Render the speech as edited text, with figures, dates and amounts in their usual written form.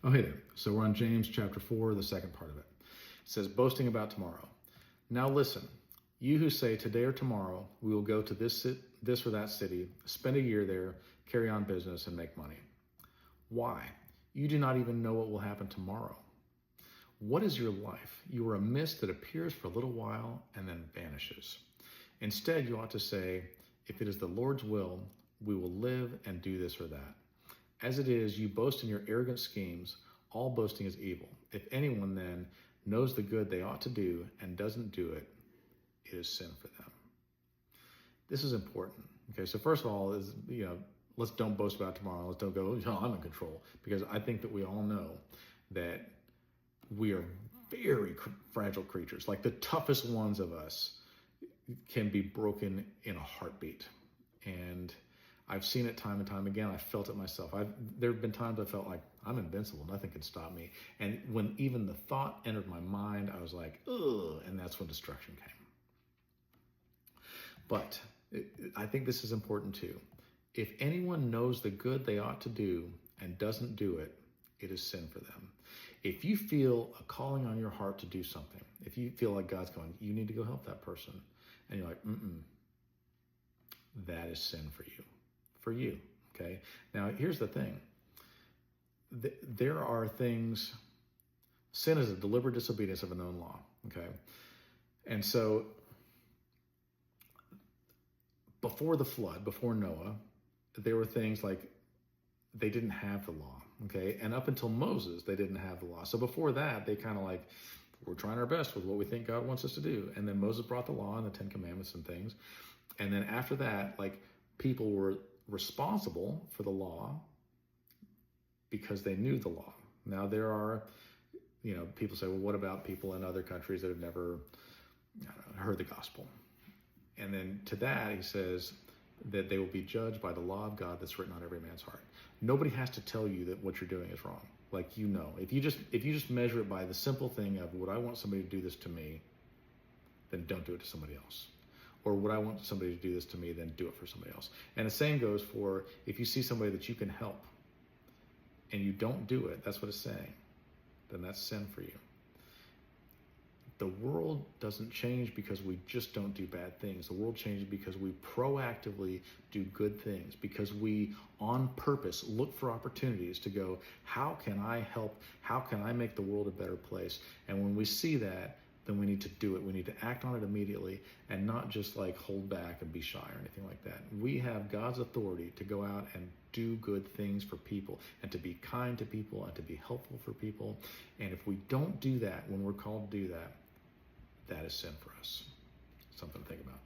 Oh, hey there. So we're on James chapter 4, the second part of it. It says, boasting about tomorrow. Now listen, you who say today or tomorrow we will go to this or that city, spend a year there, carry on business, and make money. Why? You do not even know what will happen tomorrow. What is your life? You are a mist that appears for a little while and then vanishes. Instead, you ought to say, if it is the Lord's will, we will live and do this or that. As it is, you boast in your arrogant schemes. All boasting is evil. If anyone then knows the good they ought to do and doesn't do it, it is sin for them. This is important. Okay, so first of all, let's don't boast about tomorrow. Let's don't go, oh, I'm in control, because I think that we all know that we are very fragile creatures. Like the toughest ones of us can be broken in a heartbeat, and I've seen it time and time again. I felt it myself. There have been times I felt like I'm invincible. Nothing can stop me. And when even the thought entered my mind, I was like, ugh, and that's when destruction came. But I think this is important too. If anyone knows the good they ought to do and doesn't do it, it is sin for them. If you feel a calling on your heart to do something, if you feel like God's going, you need to go help that person, and you're like, that is sin for you. For you, okay? Now, here's the thing. There are things, sin is a deliberate disobedience of a known law, okay? And so, before the flood, before Noah, there were things like they didn't have the law, okay? And up until Moses, they didn't have the law. So before that, they kind of like, we're trying our best with what we think God wants us to do. And then Moses brought the law and the Ten Commandments and things. And then after that, like, people were responsible for the law because they knew the law. Now there are, people say, well, what about people in other countries that have never heard the gospel? And then to that, he says that they will be judged by the law of God that's written on every man's heart. Nobody has to tell you that what you're doing is wrong. Like, if you just measure it by the simple thing of, would I want somebody to do this to me? Then don't do it to somebody else. Or would I want somebody to do this to me, then do it for somebody else. And the same goes for if you see somebody that you can help and you don't do it, that's what it's saying, then that's sin for you. The world doesn't change because we just don't do bad things. The world changes because we proactively do good things, because we, on purpose, look for opportunities to go, how can I help? How can I make the world a better place? And when we see that, then we need to do it. We need to act on it immediately and not just like hold back and be shy or anything like that. We have God's authority to go out and do good things for people and to be kind to people and to be helpful for people. And if we don't do that when we're called to do that, that is sin for us. Something to think about.